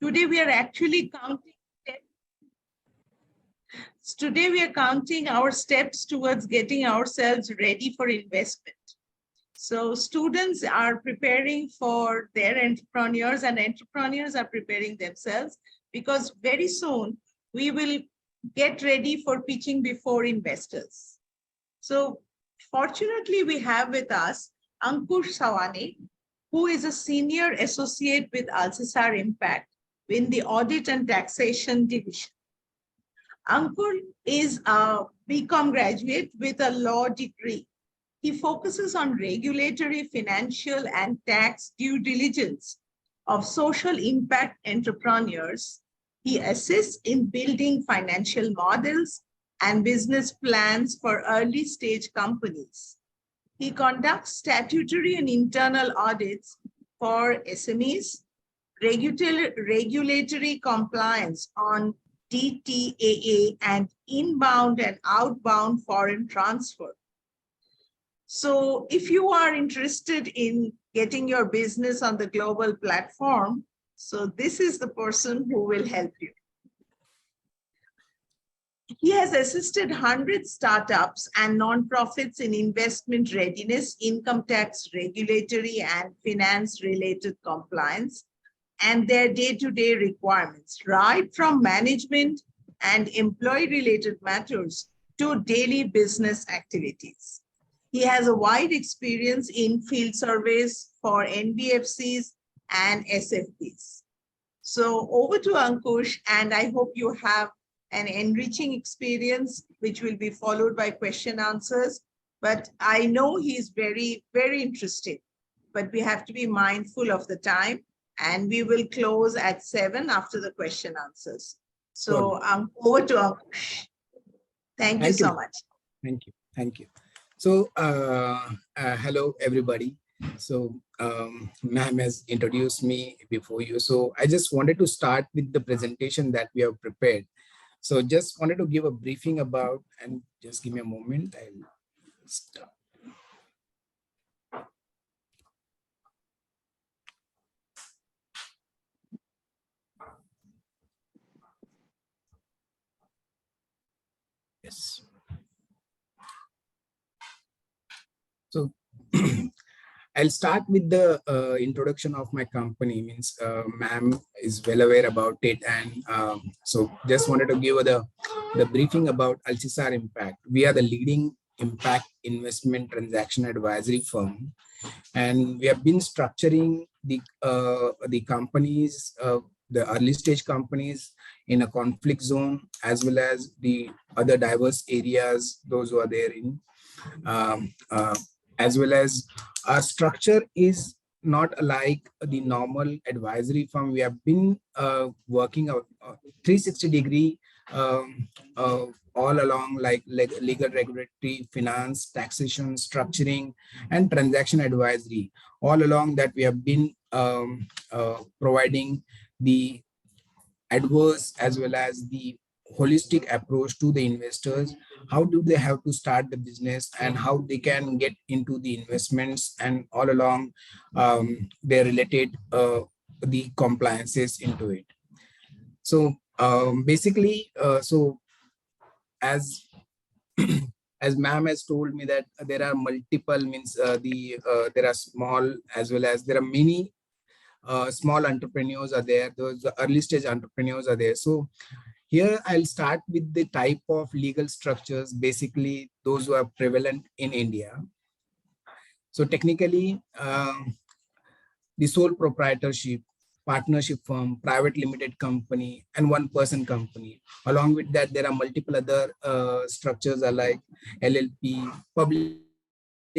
Today we are actually counting Today we are counting our steps towards getting ourselves ready for investment. So students are preparing for their entrepreneurs and entrepreneurs are preparing themselves, because very soon we will get ready for pitching before investors. So fortunately, we have with us Ankush Sawane, who is a senior associate with Alcesar Impact in the Audit and Taxation division. Ankur is a BCom graduate with a law degree. He focuses on regulatory, financial, and tax due diligence of social impact entrepreneurs. He assists in building financial models and business plans for early stage companies. He conducts statutory and internal audits for SMEs, regulatory compliance on DTAA, and inbound and outbound foreign transfer. So if you are interested in getting your business on the global platform, so this is the person who will help you. He has assisted 100 startups and nonprofits in investment readiness, income tax, regulatory, and finance-related compliance, and their day-to-day requirements, right from management and employee-related matters to daily business activities. He has a wide experience in field surveys for NBFCs and SFBs. So over to Ankush, and I hope you have an enriching experience, which will be followed by question answers. But I know he's very, very interested, but we have to be mindful of the time, and we will close at 7 after the question answers. So over to Ankush. Thank you so much. Thank you. Thank you. So hello, everybody. So ma'am has introduced me before you. So I just wanted to start with the presentation that we have prepared. So just wanted to give a briefing about, and just give me a moment, I'll start. Yes. So I'll start with the introduction of my company. Means ma'am is well aware about it, and so just wanted to give the briefing about Alcesar Impact. We are the leading impact investment transaction advisory firm, and we have been structuring the companies, the early stage companies, in a conflict zone, as well as the other diverse areas, those who are there in. As well as our structure is not like the normal advisory firm. We have been working a 360-degree all along, like legal, regulatory, finance, taxation, structuring, and transaction advisory. All along that we have been providing the adverse as well as the holistic approach to the investors. How do they have to start the business, and how they can get into the investments, and all along they related the compliances into it. So basically, so as as ma'am has told me that there are multiple, means there are small as well as there are many small entrepreneurs are there, those early stage entrepreneurs are there. So here I'll start with the type of legal structures, basically those who are prevalent in India. So technically, the sole proprietorship, partnership firm, private limited company, and one person company. Along with that, there are multiple other structures are like LLP, public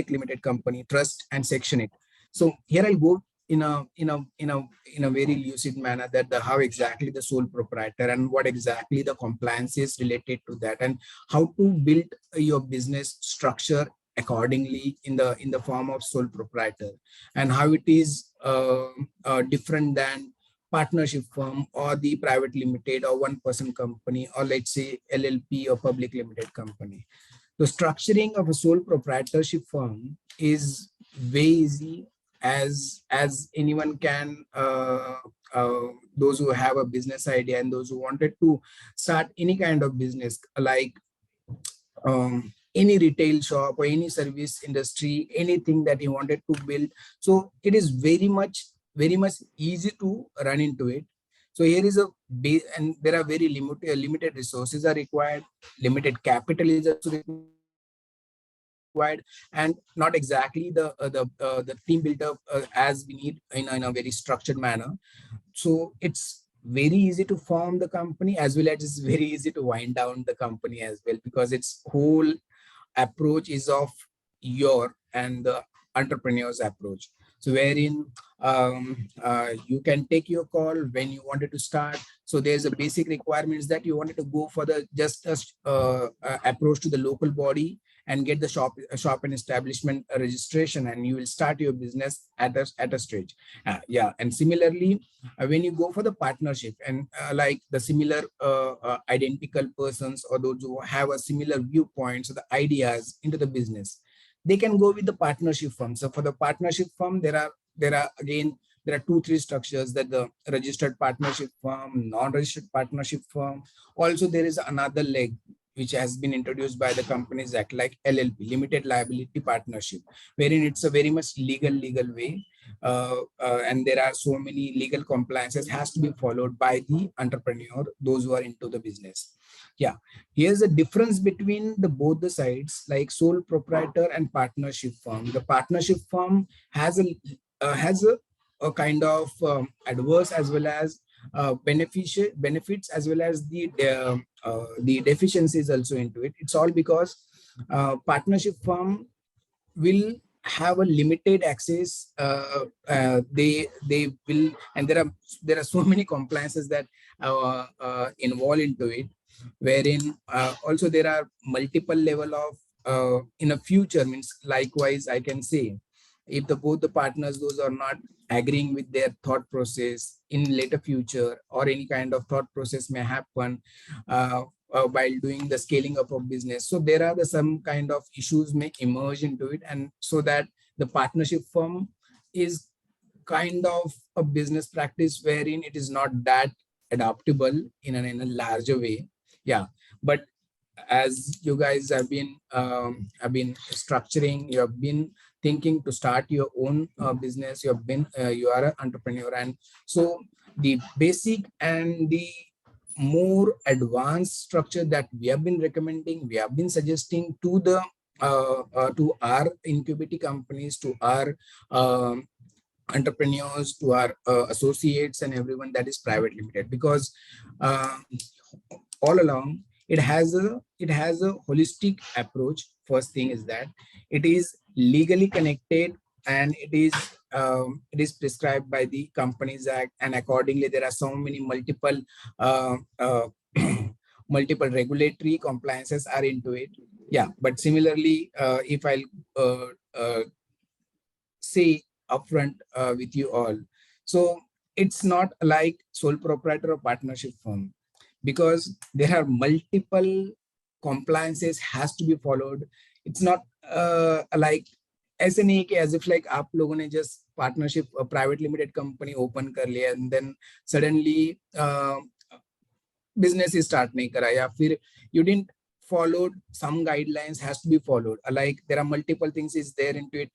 limited company, trust, and Section 8. So here I'll go in a very lucid manner that how exactly the sole proprietor and what exactly the compliance is related to that, and how to build your business structure accordingly in the form of sole proprietor, and how it is different than partnership firm or the private limited or one person company, or let's say LLP or public limited company. The structuring of a sole proprietorship firm is very easy as anyone can, those who have a business idea and those who wanted to start any kind of business, like any retail shop or any service industry, anything that he wanted to build. So it is very much easy to run into it. So here is a base, and there are very limited resources are required, limited capital is also required, and not exactly the team built up as we need in a very structured manner. So it's very easy to form the company, as well as it's very easy to wind down the company as well, because its whole approach is of your and the entrepreneur's approach. So wherein you can take your call when you wanted to start. So there's a basic requirements that you wanted to go for the just approach to the local body and get the shop and establishment registration, and you will start your business at a stage. Yeah, and similarly, when you go for the partnership, and like the similar identical persons or those who have a similar viewpoints or the ideas into the business, they can go with the partnership firm. So for the partnership firm, there are again, there are two three structures, that the registered partnership firm, non-registered partnership firm. Also there is another leg which has been introduced by the Companies Act, like LLP, limited liability partnership, wherein it's a very much legal way, and there are so many legal compliances has to be followed by the entrepreneur, those who are into the business. Yeah, here's the difference between the both the sides, like sole proprietor and partnership firm. The partnership firm has a kind of adverse as well as beneficial benefits, as well as the deficiencies also into it. It's all because partnership firm will have a limited access. They will, and there are so many compliances that involved into it, wherein also there are multiple level of in a future, means likewise I can say, if the both the partners those are not agreeing with their thought process in later future, or any kind of thought process may happen uh, while doing the scaling up of business, so there are some kind of issues may emerge into it, and so that the partnership firm is kind of a business practice wherein it is not that adaptable in a larger way. Yeah, but as you guys have been structuring, you have been thinking to start your own business, you are an entrepreneur, and so the basic and the more advanced structure that we have been recommending, we have been suggesting to the to our incubating companies, to our um, entrepreneurs, to our associates and everyone, that is private limited, because uh, all along it has a holistic approach. First thing is that it is legally connected, and it is prescribed by the Companies Act, and accordingly there are so many multiple uh, uh, multiple regulatory compliances are into it. Yeah, but similarly, if I'll uh, uh, say upfront with you all, so it's not like sole proprietor or partnership firm, because there are multiple compliances has to be followed. It's not like ऐसे नहीं कि as if like आप लोगों ने just partnership private limited company open कर लिया and then suddenly business start नहीं करा, या फिर you didn't followed some guidelines has to be followed. Like there are multiple things is there into it.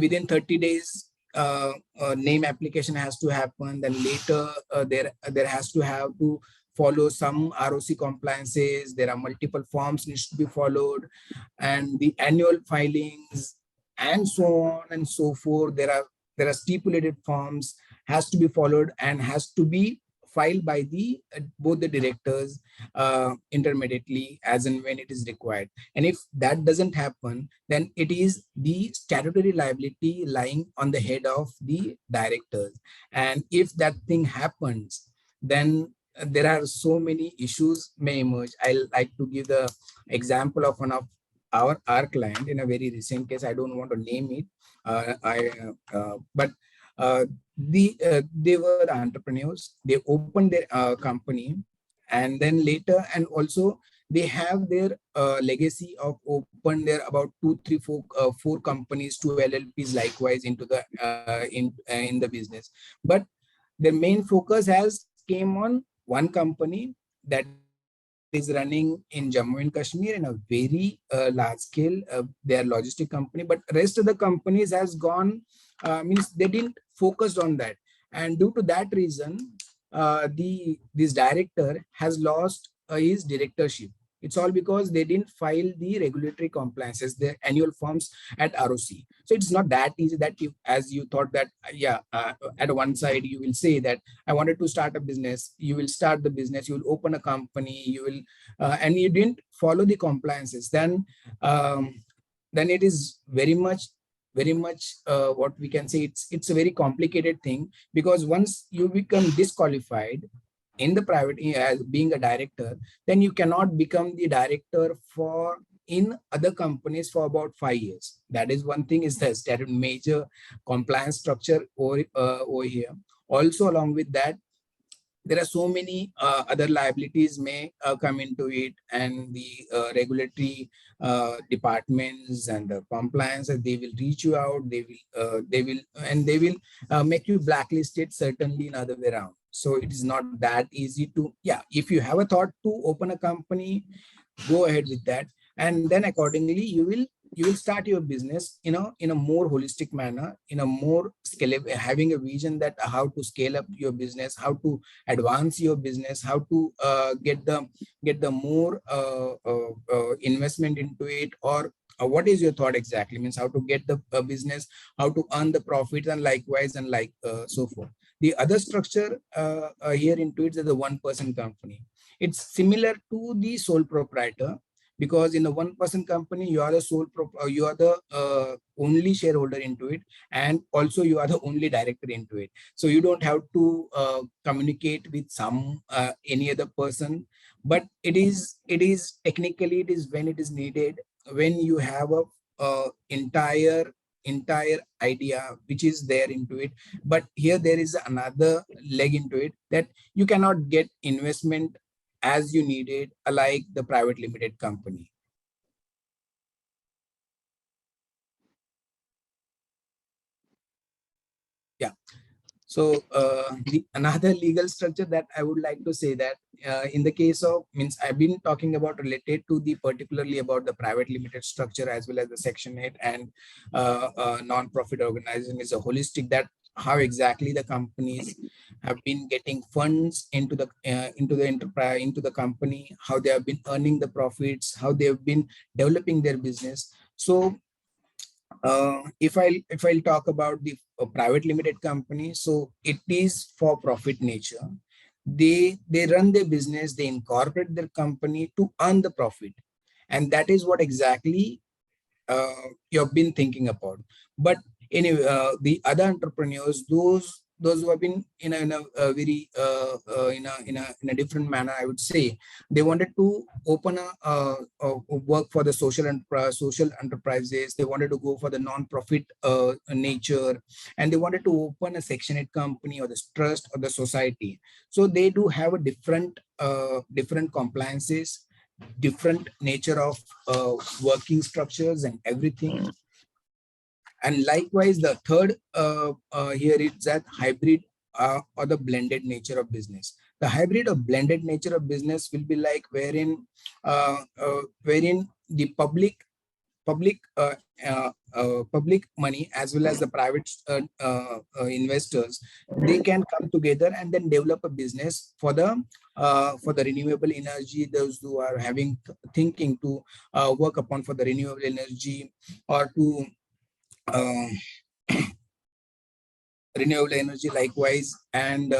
Within 30 days name application has to happen, then later there has to have to follow some ROC compliances, there are multiple forms needs to be followed, and the annual filings and so on and so forth. There are stipulated forms has to be followed and has to be filed by the both the directors intermediately as and when it is required. And if that doesn't happen, then it is the statutory liability lying on the head of the directors. And if that thing happens, then there are so many issues may emerge. I like to give the example of one of our client in a very recent case. I don't want to name it. But they were the entrepreneurs. They opened their company, and then later, and also they have their legacy of open there about four companies, two LLPs likewise into the in the business. But their main focus has came on one company that is running in Jammu and Kashmir in a very large scale. They are logistic company, but rest of the companies has gone, means they didn't focus on that, and due to that reason, the this director has lost his directorship. It's all because they didn't file the regulatory compliances, the annual forms at ROC. So it's not that easy that you, as you thought that, yeah, at one side you will say that I wanted to start a business. You will start the business, you will open a company, you will, and you didn't follow the compliances. Then it is very much what we can say, it's a very complicated thing, because once you become disqualified in the private as being a director, then you cannot become the director for in other companies for about 5 years. That is one thing, is that major compliance structure over here. Also along with that, there are so many other liabilities may come into it, and the regulatory departments and the compliance, they will reach you out, they will make you blacklisted, certainly in other way around. So it is not that easy to, yeah, if you have a thought to open a company, go ahead with that, and then accordingly you will start your business in a more holistic manner, in a more scalable, having a vision that how to scale up your business, how to advance your business, how to get the more investment into it, or what is your thought exactly, means how to get the business, how to earn the profits, and likewise, and so forth. The other structure here into it is the one-person company. It's similar to the sole proprietor, because in a one-person company, you are the you are the only shareholder into it, and also you are the only director into it. So you don't have to communicate with any other person. But it is technically, it is when it is needed, when you have a entire idea which is there into it. But here there is another leg into it, that you cannot get investment as you need it, like the private limited company. Yeah. So the another legal structure that I would like to say, that in the case of, means I've been talking about related to the particularly about the private limited structure, as well as the Section 8 and non-profit organization is a holistic, that how exactly the companies have been getting funds into the enterprise, into the company, how they have been earning the profits, how they have been developing their business. So if I'll talk about the private limited company, so it is for profit nature. They run their business, they incorporate their company to earn the profit, and that is what exactly you've been thinking about. But anyway, the other entrepreneurs, those who have been in a very in a different manner, I would say, they wanted to open a work for the social enterprises. They wanted to go for the non-profit nature, and they wanted to open a Section 8 company, or the trust, or the society. So they do have a different compliances, different nature of working structures and everything. And likewise, the third here is that hybrid or the blended nature of business. The hybrid or blended nature of business will be like wherein the public money, as well as the private investors, they can come together and then develop a business for the renewable energy. Those who are having thinking to work upon for the renewable energy, or to uh, renewable energy likewise, and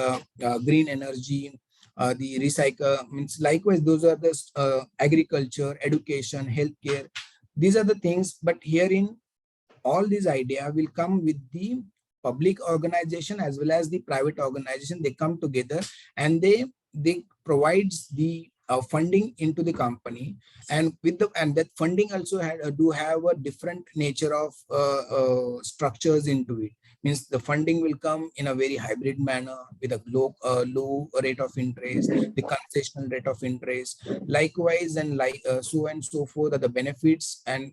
green energy, the recycle, means likewise, those are the agriculture, education, healthcare. These are the things. But herein, all these idea will come with the public organization as well as the private organization. They come together, and they provides the funding into the company, and that funding also do have a different nature of structures into it. means the funding will come in a very hybrid manner with a low rate of interest, the concessional rate of interest, likewise, and so and so forth are the benefits, and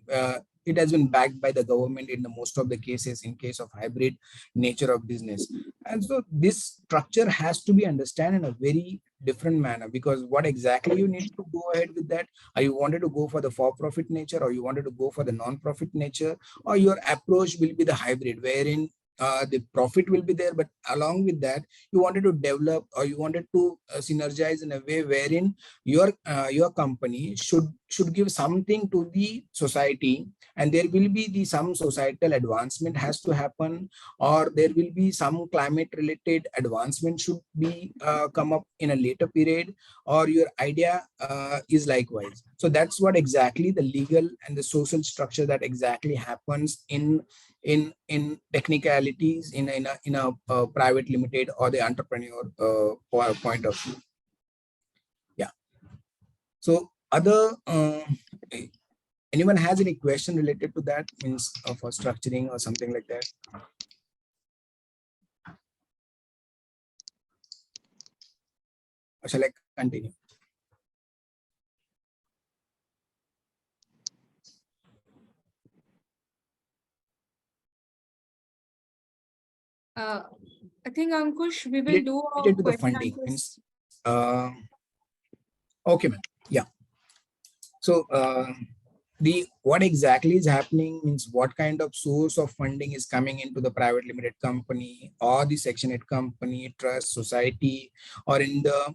it has been backed by the government in the most of the cases in case of hybrid nature of business. And so this structure has to be understood in a very different manner, because what exactly you need to go ahead with that, are you wanted to go for the for-profit nature, or you wanted to go for the non-profit nature, or your approach will be the hybrid wherein the profit will be there, but along with that you wanted to develop, or you wanted to synergize in a way wherein your company should give something to the society, and there will be the some societal advancement has to happen, or there will be some climate related advancement should be come up in a later period, or your idea is likewise. So that's what exactly the legal and the social structure that exactly happens in technicalities in a private limited or the entrepreneur point of view. Yeah. So other anyone has any question related to that, means for structuring or something like that, or shall I continue? Uh, I think Ankush, we will Related do to the a funding, question means answers. okay, ma'am. Yeah. So the what exactly is happening means what kind of source of funding is coming into the private limited company or the section 8 company, trust, society, or in the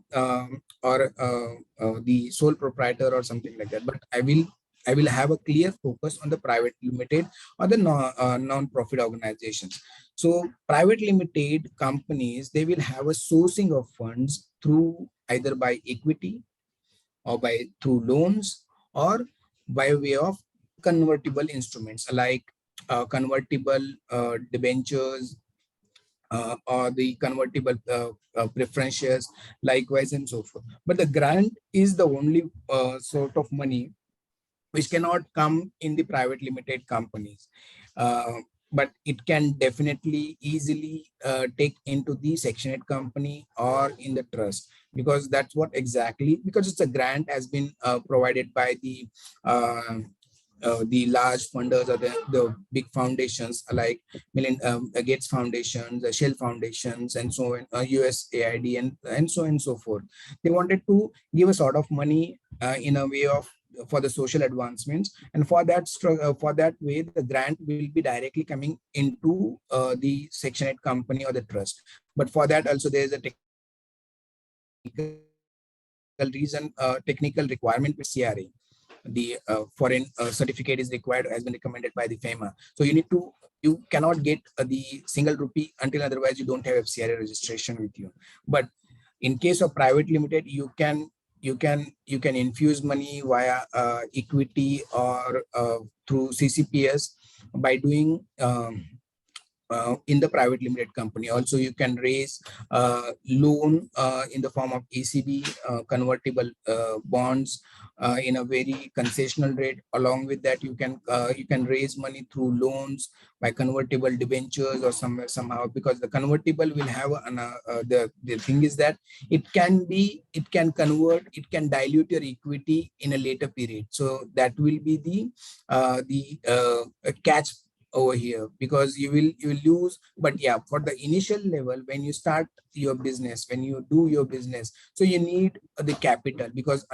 the sole proprietor or something like that. But I will have a clear focus on the private limited or the non-profit organizations. So private limited companies, they will have a sourcing of funds through either by equity or by through loans, or by way of convertible instruments like convertible debentures, or the convertible preferentials, likewise, and so forth. But the grant is the only sort of money which cannot come in the private limited companies. Uh, but it can definitely easily take into the section 8 company or in the trust, because that's what exactly, because it's a grant has been provided by uh, the large funders or the big foundations like Gates Foundation, the Shell Foundations, and so on, USAID, and so on and so forth. They wanted to give a sort of money in a way of for the social advancements, and for that way the grant will be directly coming into the section 8 company or the trust. But for that also there is a technical reason, technical requirement with CRA. The foreign certificate is required, has been recommended by the FEMA. So you cannot get the single rupee until otherwise you don't have FCRA registration with you. But in case of private limited, you can infuse money via equity or through CCPS by doing in the private limited company. Also, you can raise loan in the form of ECB, convertible bonds in a very concessional rate. Along with that, you can raise money through loans by convertible debentures or somehow, because the convertible will have the thing is that it can convert, it can dilute your equity in a later period. So that will be the catch over here, because you will lose. But yeah, for the initial level, when you start your business, when you do your business, so you need the capital, because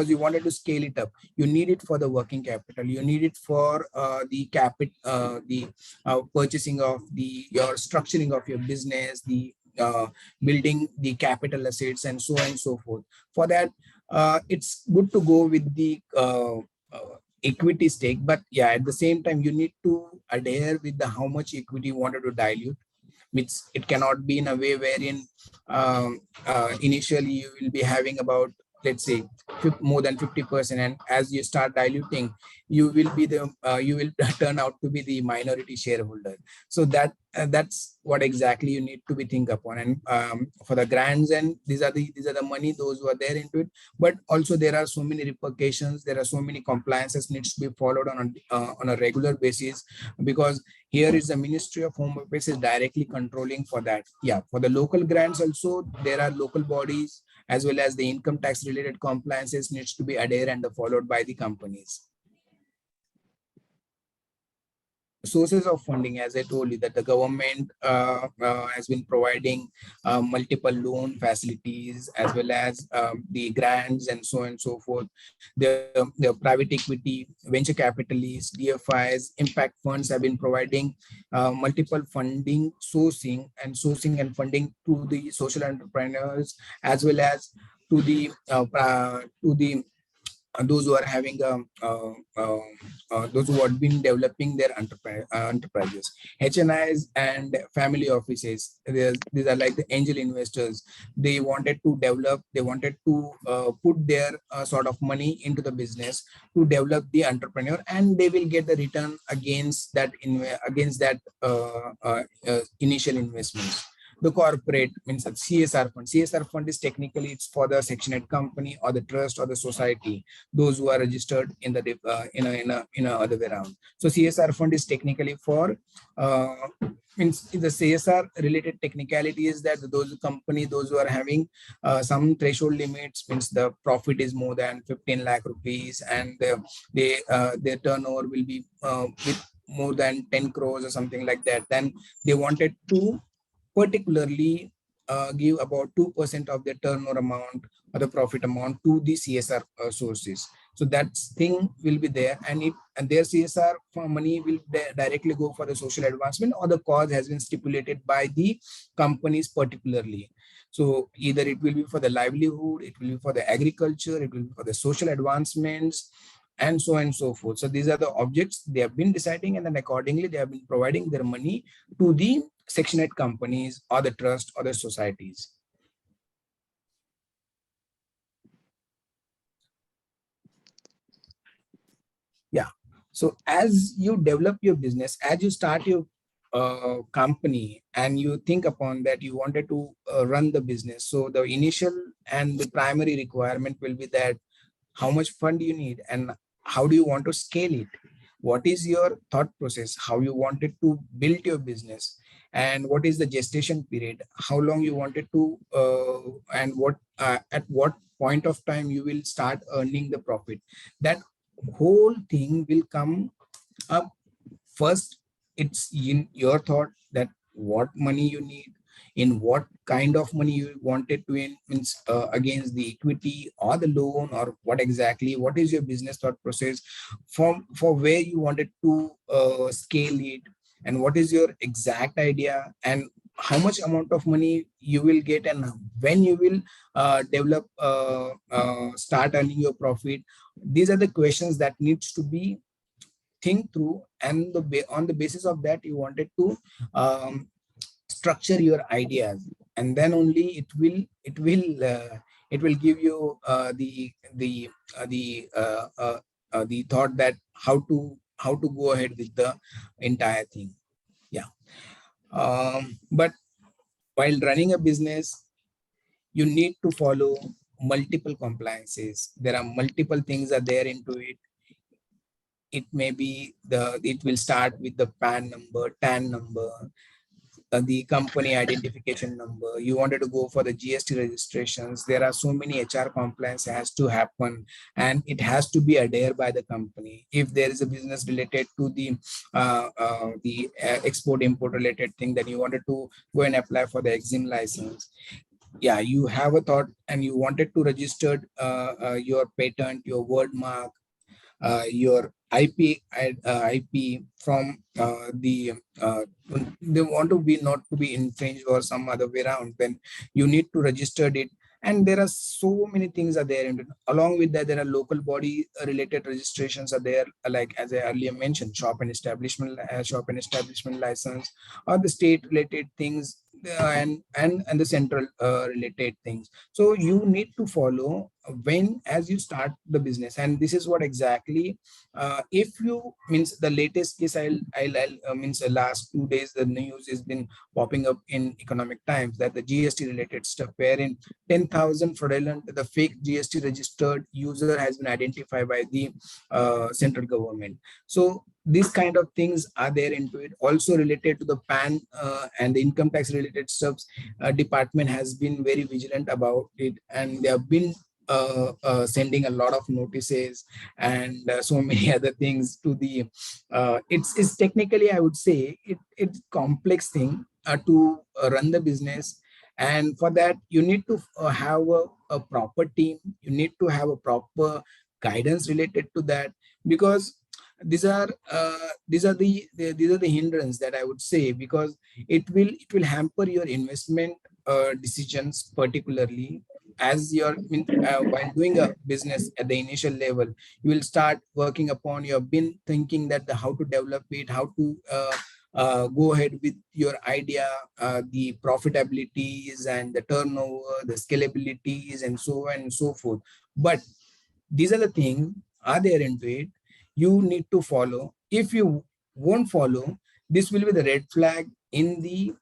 you wanted to scale it up, you need it for the working capital, you need it for the purchasing of the your structuring of your business, the building the capital assets, and so on and so forth. For that, it's good to go with the equity stake. But yeah, at the same time you need to adhere with the how much equity you wanted to dilute, which it cannot be in a way wherein initially you will be having about, let's say, more than 50%, and as you start diluting, you will be the you will turn out to be the minority shareholder. So that's what exactly you need to be think upon. And for the grants, and these are the money those who are there into it, but also there are so many repercussions, there are so many compliances needs to be followed on a regular basis, because here is the Ministry of Home Affairs is directly controlling for that. Yeah, for the local grants also there are local bodies, as well as the income tax related compliances needs to be adhered and followed by the companies. Sources of funding, as I told you, that the government has been providing multiple loan facilities, as well as the grants and so on and so forth. The private equity, venture capitalists, DFIs, impact funds have been providing multiple funding, sourcing and funding to the social entrepreneurs, as well as to the those who are having those who have been developing their enterprises. HNIs and family offices, these are like the angel investors. They wanted to develop, they wanted to put their sort of money into the business to develop the entrepreneur, and they will get the return against that initial investments. The corporate means a CSR fund. CSR fund is technically it's for the Section 8 company or the trust or the society, those who are registered in the in a other way around. So CSR fund is technically for uh, means the CSR related technicality is that those company, those who are having some threshold limits, means the profit is more than 15 lakh rupees, and their turnover will be with more than 10 crores or something like that, then they wanted to particularly give about 2% of their turnover amount or the profit amount to the CSR sources. So that thing will be there, and their CSR for money will directly go for the social advancement, or the cause has been stipulated by the companies particularly. So either it will be for the livelihood, it will be for the agriculture, it will be for the social advancements, and so on and so forth. So these are the objects they have been deciding, and then accordingly they have been providing their money to the Section 8 companies or the trust or the societies. Yeah. So as you develop your business, as you start your company and you think upon that you wanted to run the business, so the initial and the primary requirement will be that how much fund you need and how do you want to scale it, what is your thought process, how you wanted to build your business, and what is the gestation period, how long you wanted to and what at what point of time you will start earning the profit. That whole thing will come up. First, it's in your thought that what money you need, in what kind of money you wanted to in, means against the equity or the loan, or what exactly, what is your business thought process, for where you wanted to scale it, and what is your exact idea, and how much amount of money you will get, and when you will develop start earning your profit. These are the questions that needs to be think through, and on the basis of that you wanted to structure your ideas, and then only it will give you the thought that how to go ahead with the entire thing. Yeah. But while running a business, you need to follow multiple compliances. There are multiple things are there into it. It may be it will start with the PAN number, TAN number, the company identification number. You wanted to go for the GST registrations. There are so many HR compliance has to happen, and it has to be adhered by the company. If there is a business related to the export import related thing, then you wanted to go and apply for the EXIM license. Yeah, you have a thought and you wanted to register your patent, your word mark, your IP from they want to be not to be infringed or some other way around, then you need to register it. And there are so many things are there. And along with that, there are local body related registrations are there, like as I earlier mentioned, shop and establishment license, or the state related things and the central related things. So you need to follow when as you start the business, and this is what exactly if you means the latest case I'll means the last 2 days the news has been popping up in economic times that the GST related stuff wherein 10,000 fraudulent the fake GST registered user has been identified by the central government. So these kind of things are there into it. Also related to the PAN and the income tax related stuffs, department has been very vigilant about it, and they have been sending a lot of notices and so many other things to the. It's technically I would say it's complex thing to run the business, and for that you need to have a proper team. You need to have a proper guidance related to that, because these are the hindrance that I would say, because it will hamper your investment decisions, particularly as you're while doing a business at the initial level. You will start working upon your been thinking that how to develop it, how to go ahead with your idea, the profitabilities and the turnover, the scalabilities, and so on and so forth. But these are the things are there into it. You need to follow. If you won't follow, this will be the red flag in the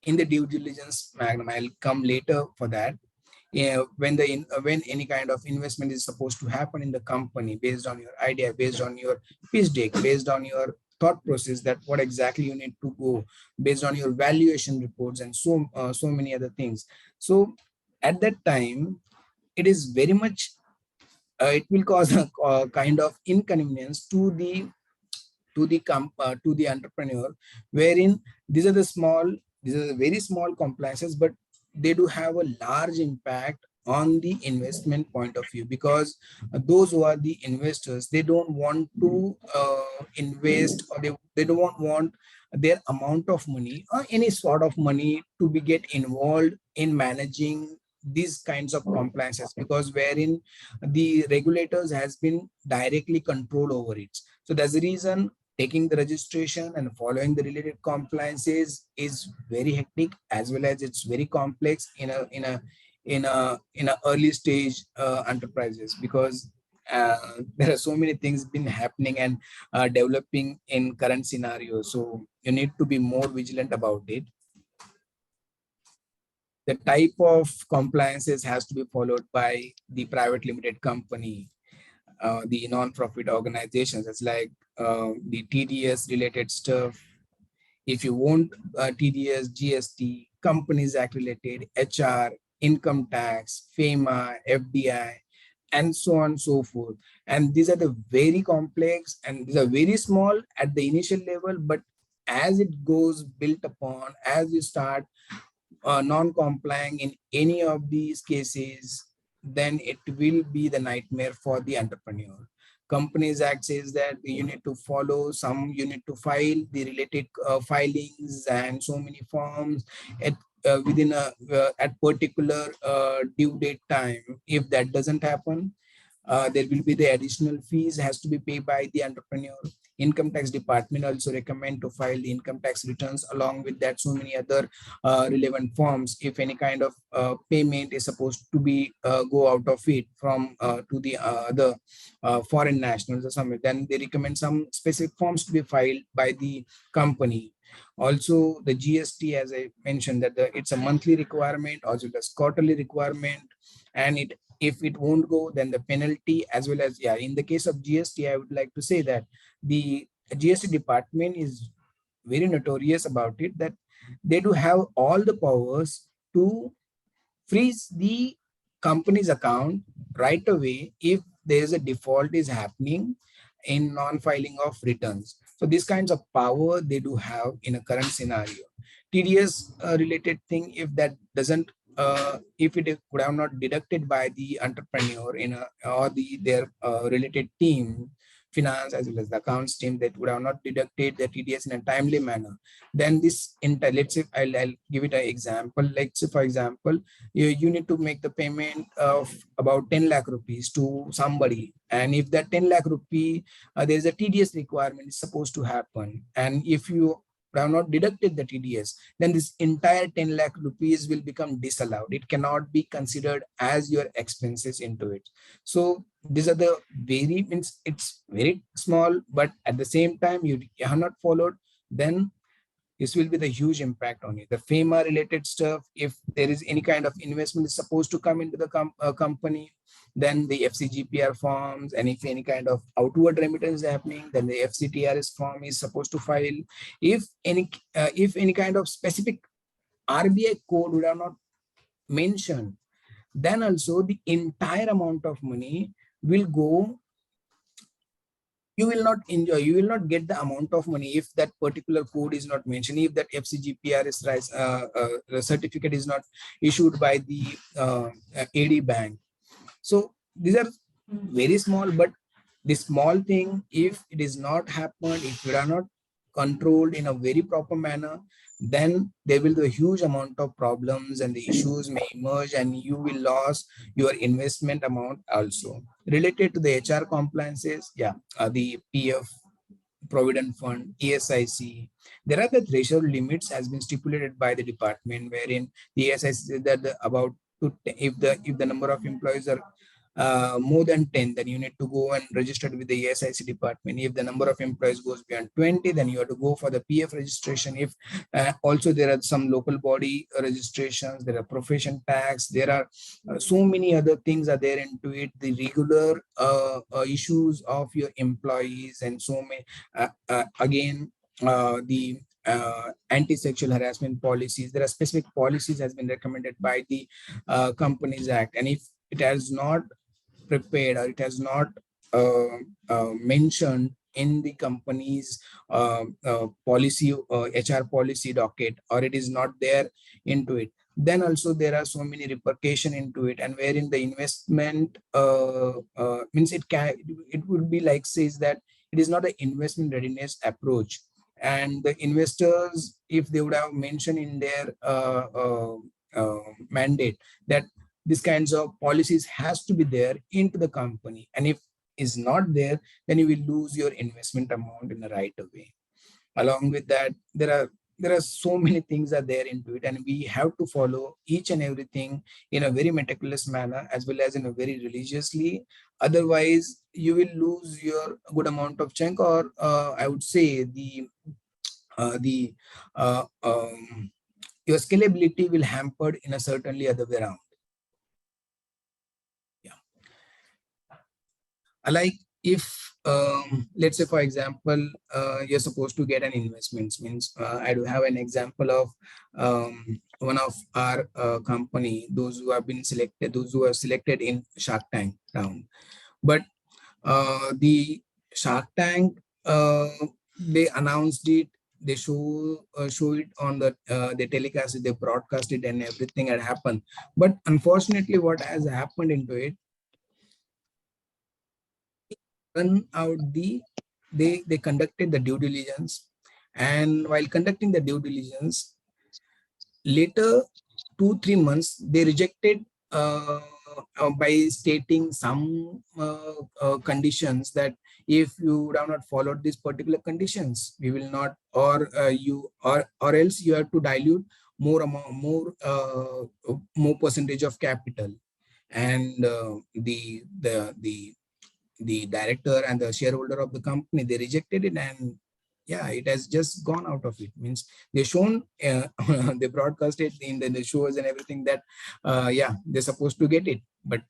due diligence magnum. I'll come later for that. Yeah, when any kind of investment is supposed to happen in the company based on your idea, based on your pitch deck, based on your thought process, that what exactly you need to go, based on your valuation reports, and so many other things. So at that time, it is very much it will cause a kind of inconvenience to the entrepreneur, wherein these are the small, these are the very small compliances, but they do have a large impact on the investment point of view, because those who are the investors, they don't want to invest, or they don't want their amount of money or any sort of money to be get involved in managing these kinds of compliances, because wherein the regulators has been directly control over it. So that's the reason taking the registration and following the related compliances is very hectic, as well as it's very complex in a early stage enterprises, because there are so many things been happening and developing in current scenario. So you need to be more vigilant about it. The type of compliances has to be followed by the private limited company, the non-profit organizations. It's like the TDS related stuff. If you want TDS, GST, Companies Act related, HR, income tax, FEMA, FDI, and so on and so forth. And these are the very complex, and these are very small at the initial level, but as it goes built upon, as you start non-complying in any of these cases, then it will be the nightmare for the entrepreneur. Companies Act says that you need to follow some, you need to file the related filings and so many forms at within a at particular due date time. If that doesn't happen, there will be the additional fees has to be paid by the entrepreneur. Income tax department also recommend to file the income tax returns along with that so many other relevant forms. If any kind of payment is supposed to be go out of it from to the other foreign nationals or something, then they recommend some specific forms to be filed by the company. Also the GST, as I mentioned, that it's a monthly requirement, also the quarterly requirement, and it if it won't go, then the penalty, as well as, yeah, in the case of GST, I would like to say that the GST department is very notorious about it, that they do have all the powers to freeze the company's account right away if there is a default is happening in non-filing of returns. So these kinds of power they do have in a current scenario. TDS related thing, if that doesn't if it could have not deducted by the entrepreneur in a or their related team, finance as well as the accounts team, that would have not deducted the TDS in a timely manner, then this entire, let's say I'll give it an example. Like say for example, you need to make the payment of about 10 lakh rupees to somebody, and if that 10 lakh rupee there's a TDS requirement is supposed to happen, and if you would have not deducted the TDS, then this entire 10 lakh rupees will become disallowed. It cannot be considered as your expenses into it. So these are the very, means it's very small, but at the same time you have not followed, then this will be the huge impact on you. The FEMA related stuff, if there is any kind of investment is supposed to come into the company, then the FCGPR forms, and if any kind of outward remittance is happening, then the FCTRS form is supposed to file. If any kind of specific RBI code would have not mentioned, then also the entire amount of money will go, you will not enjoy, you will not get the amount of money if that particular code is not mentioned, if that FCGPRS certificate is not issued by the AD bank. So these are very small, but the small thing, if it is not happened, if we are not controlled in a very proper manner, then there will be a huge amount of problems and the issues may emerge, and you will lose your investment amount also. Related to the HR compliances, yeah, the PF, Provident Fund, ESIC. There are the threshold limits has been stipulated by the department, wherein the ESIC says that about if the number of employees are more than 10, then you need to go and register with the ESIC department. If the number of employees goes beyond 20, then you have to go for the PF registration. If also there are some local body registrations, there are profession tax, there are so many other things are there into it, the regular issues of your employees, and so many again the anti-sexual harassment policies. There are specific policies has been recommended by the Companies Act, and if it has not prepared or it has not mentioned in the company's policy, HR policy docket, or it is not there into it, then also there are so many repercussion into it, and wherein the investment means it would be like says that it is not an investment readiness approach, and the investors, if they would have mentioned in their mandate that these kinds of policies has to be there into the company, and if is not there, then you will lose your investment amount in the right way. Along with that, there are so many things are there into it, and we have to follow each and everything in a very meticulous manner as well as in a very religiously. Otherwise you will lose your good amount of chunk, or I would say the uh, um, your scalability will hampered in a certainly other way around. Yeah. Like if let's say for example you're supposed to get an investments, means I do have an example of one of our company, those who have been selected, those who are selected in Shark Tank round. But the Shark Tank, they announced it, they show it on the they telecast it, they broadcast it, and everything had happened. But unfortunately what has happened into it, run out they conducted the due diligence, and while conducting the due diligence, later 2 3 months they rejected by stating some conditions that if you would have not followed these particular conditions, we will not, or you or else you have to dilute more amount, more percentage of capital. And the director and the shareholder of the company, they rejected it, and yeah, it has just gone out of it. Means they shown they broadcast it in the shows and everything that yeah, they're supposed to get it, but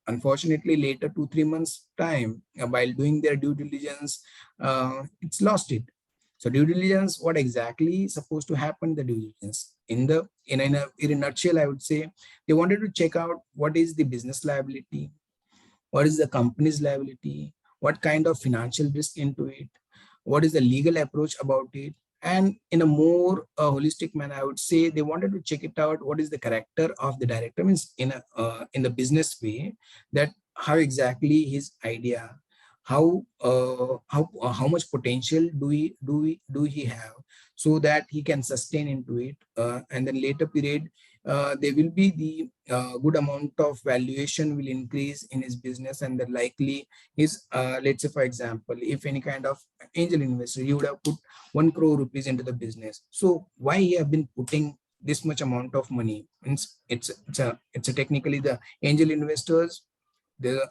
unfortunately later 2 3 months time, while doing their due diligence, it's lost it. So due diligence, what exactly is supposed to happen, the due diligence in a nutshell, I would say they wanted to check out what is the business liability, what is the company's liability, what kind of financial risk into it, what is the legal approach about it, and in a more holistic manner, I would say they wanted to check it out what is the character of the director, means in the business way, that how exactly his idea, how much potential do he have, so that he can sustain into it, and then later period there will be the good amount of valuation will increase in his business, and the likely is, let's say for example, if any kind of angel investor, you would have put 1 crore rupees into the business. So why he have been putting this much amount of money? Means it's a technically the angel investors,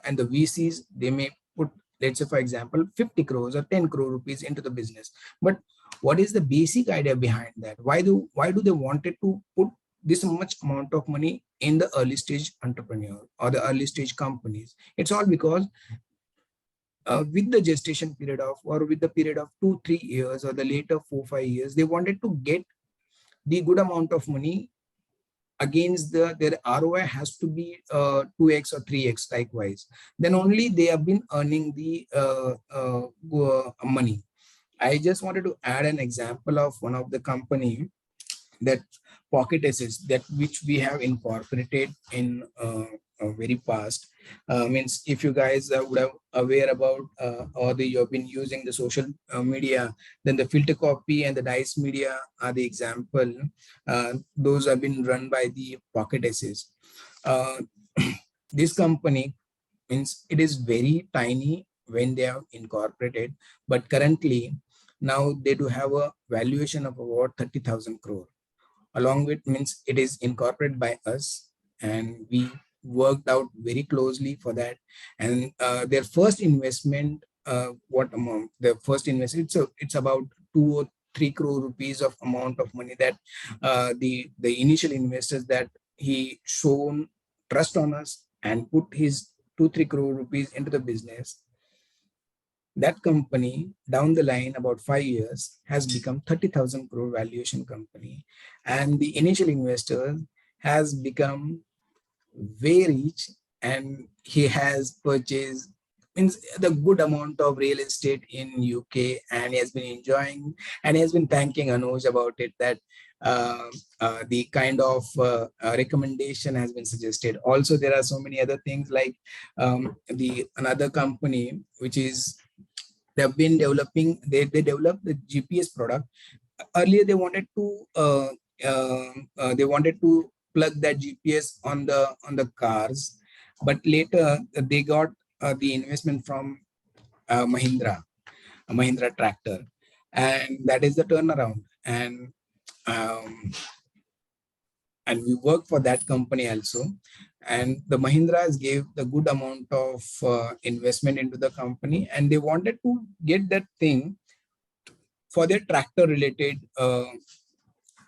and the VCs, they may put, let's say for example, 50 crores or 10 crore rupees into the business. But what is the basic idea behind that? Why do they wanted to put this much amount of money in the early stage entrepreneur or the early stage companies? It's all because with the gestation period of, or with the period of 2 3 years, or the later 4 5 years, they wanted to get the good amount of money against their ROI has to be 2x or 3x likewise. Then only they have been earning the money. I just wanted to add an example of one of the company, that pocket assets, that which we have incorporated in very past. Means if you guys would have aware about, or you have been using the social media, then the filter copy and the dice media are the example. Those have been run by the pocket assets. uh, this company, means it is very tiny when they are incorporated, but currently now they do have a valuation of about 30,000 crore. Along with, means it is incorporated by us, and we worked out very closely for that. And their first investment, what amount the first investment, so it's about 2 or 3 crore rupees of amount of money that the initial investors, that he shown trust on us and put his 2 3 crore rupees into the business. That company down the line, about 5 years, has become 30,000 crore valuation company, and the initial investor has become very rich, and he has purchased, means the good amount of real estate in UK, and he has been enjoying, and he has been thanking Anuj about it, that the kind of recommendation has been suggested. Also, there are so many other things like the another company which is, they have been developing, they developed the GPS product. Earlier they wanted to plug that GPS on the cars, but later they got the investment from Mahindra tractor, and that is the turnaround. Um, and we work for that company also, and the Mahindras gave the good amount of investment into the company, and they wanted to get that thing for their tractor related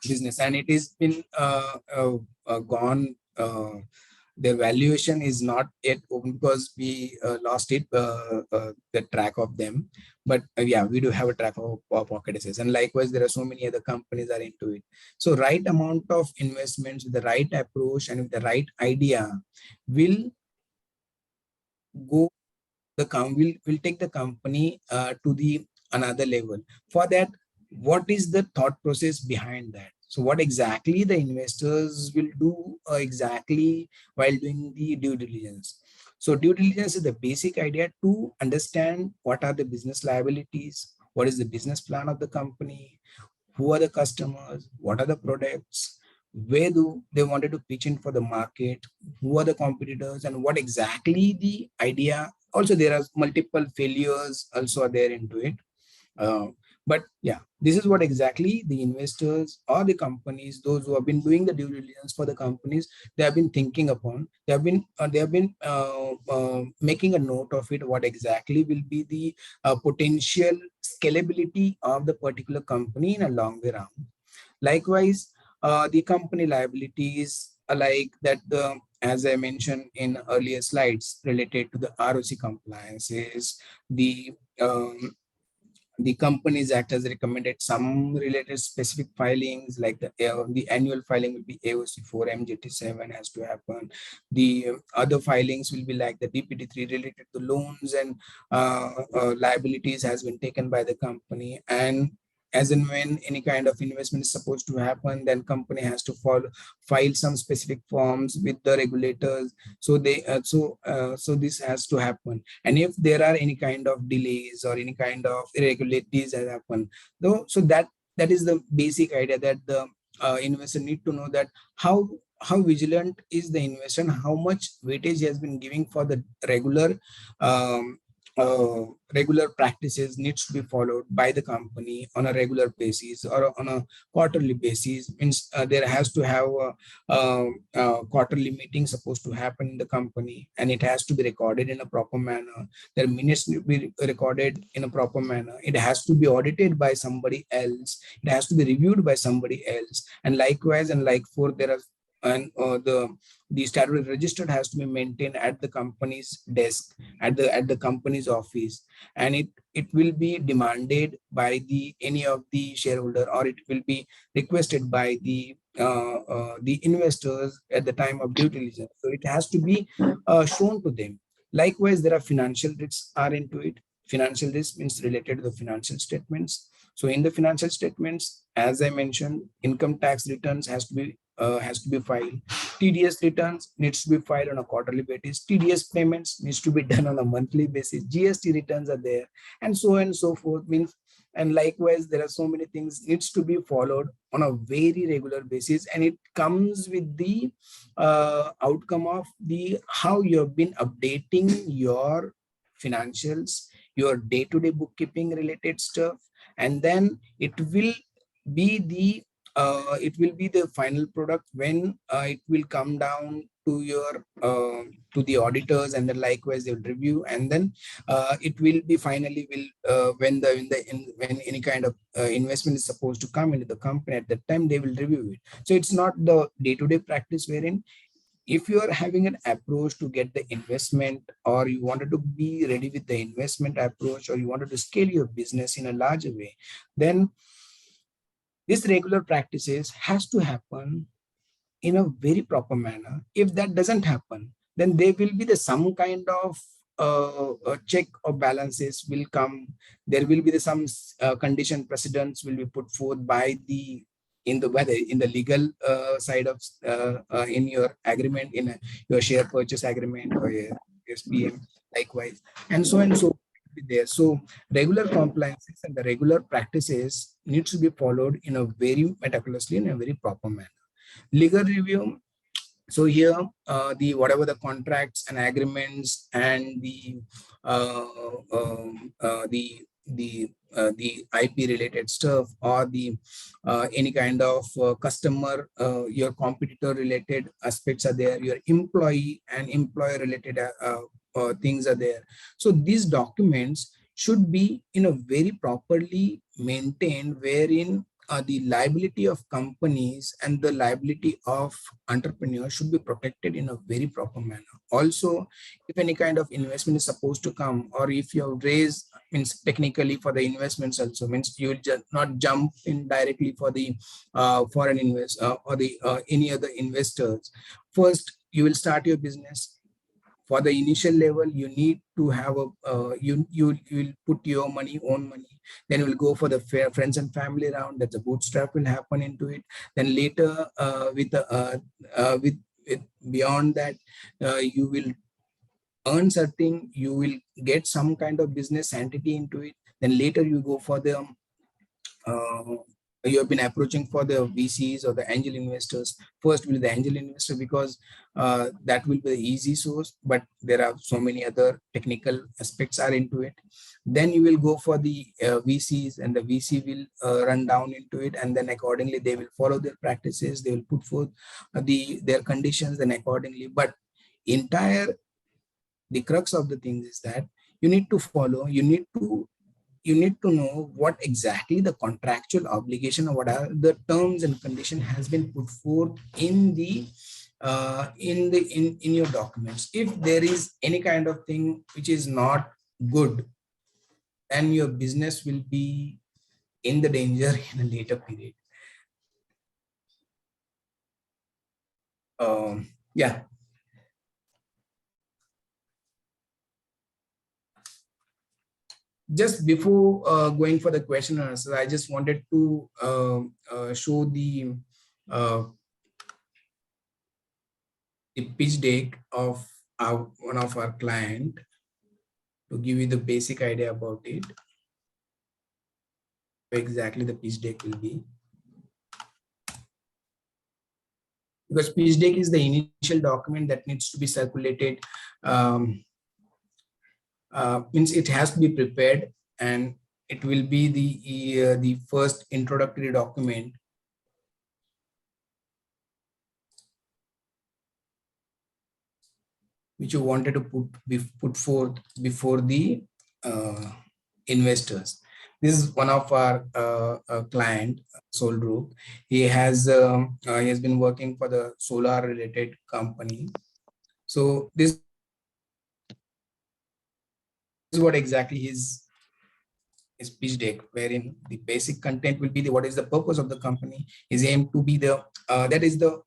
business, and it has been gone. Their valuation is not yet open because we lost it, the track of them. But yeah, we do have a track of pocket assets, and likewise there are so many other companies are into it. So right amount of investments with the right approach and with the right idea will go will take the company to the another level. For that, what is the thought process behind that? So what exactly the investors will do exactly while doing the due diligence? So due diligence is the basic idea to understand what are the business liabilities, what is the business plan of the company, who are the customers, what are the products, where do they wanted to pitch in for the market, who are the competitors, and what exactly the idea. Also, there are multiple failures also are there into it. uh, but yeah, this is what exactly the investors or the companies, those who have been doing the due diligence for the companies, they have been thinking upon. They have been making a note of it. What exactly will be the potential scalability of the particular company in a longer run. Likewise, the company liabilities are like that. As I mentioned in earlier slides, related to the ROC compliances, the um, the companies act as recommended some related specific filings, like the annual filing will be AOC4, MJT7 has to happen. The other filings will be like the DPT3 related to loans and liabilities has been taken by the company. And as and when any kind of investment is supposed to happen, then company has to file some specific forms with the regulators. So this has to happen. And if there are any kind of delays or any kind of irregularities that happen, though, so that is the basic idea, that the investor need to know that how how vigilant is the investor and how much weightage he has been giving for the um, regular practices needs to be followed by the company on a regular basis or on a quarterly basis. Means there has to have a quarterly meeting supposed to happen in the company, and it has to be recorded in a proper manner. Their minutes need to be recorded in a proper manner. It has to be audited by somebody else. It has to be reviewed by somebody else. And likewise, and like for there are and the statutory register has to be maintained at the company's desk, at the company's office, and it will be demanded by the any of the shareholder, or it will be requested by the investors at the time of due diligence. So it has to be shown to them. Likewise, there are financial risks are into it. Financial risk means related to the financial statements. So in the financial statements, as I mentioned, income tax returns has to be filed. TDS returns needs to be filed on a quarterly basis. TDS payments needs to be done on a monthly basis. GST returns are there, and so on and so forth. Means, and likewise, there are so many things needs to be followed on a very regular basis, and it comes with the outcome of the how you have been updating your financials, your day-to-day bookkeeping related stuff, and then it will be the final product when it will come down to your to the auditors, and then likewise they will review, and then it will be finally will when any kind of investment is supposed to come into the company, at that time they will review it. So it's not the day-to-day practice wherein if you are having an approach to get the investment, or you wanted to be ready with the investment approach, or you wanted to scale your business in a larger way, then this regular practices has to happen in a very proper manner. If that doesn't happen, then there will be the some kind of check or balances will come. There will be the some condition precedents will be put forth by the in the legal side of in your agreement, in your share purchase agreement or your SPM, likewise, and so be there. So regular compliances and the regular practices needs to be followed in a very meticulously in a very proper manner. Legal review. So here, the whatever the contracts and agreements and uh, the IP related stuff, or the any kind of customer, your competitor related aspects are there. Your employee and employer related things are there. So these documents should be in a very properly maintained, wherein the liability of companies and the liability of entrepreneurs should be protected in a very proper manner. Also, if any kind of investment is supposed to come, or if you have raised, means technically for the investments also, means you will not jump in directly for the foreign invest or the any other investors. First, you will start your business. For the initial level, you need to have a you will put your money, own money. Then you will go for the friends and family round. That's a bootstrap will happen into it. Then later, with beyond that, you will earn something. You will get some kind of business entity into it. Then later you go for the uh, you have been approaching for the VCs or the angel investors. First will be the angel investor, because that will be the easy source, but there are so many other technical aspects are into it. Then you will go for the VCs, and the VC will run down into it, and then accordingly they will follow their practices. They will put forth their conditions, then accordingly. But entire the crux of the thing is that you need to follow. You need to know what exactly the contractual obligation, or what are the terms and condition has been put forth in your documents. If there is any kind of thing which is not good, then your business will be in the danger in a later period. Yeah. Just before going for the question and answer, I just wanted to show uh, the pitch deck of one of our client, to give you the basic idea about it, exactly the pitch deck will be. because pitch deck is the initial document that needs to be circulated. um, Means it has to be prepared, and it will be the first introductory document which you wanted to put forth before the uh, investors. This is one of our client, Sol Group. He has been working for the solar related company. So this is what exactly his pitch deck, wherein the basic content will be the what is the purpose of the company, is aimed to be the that is the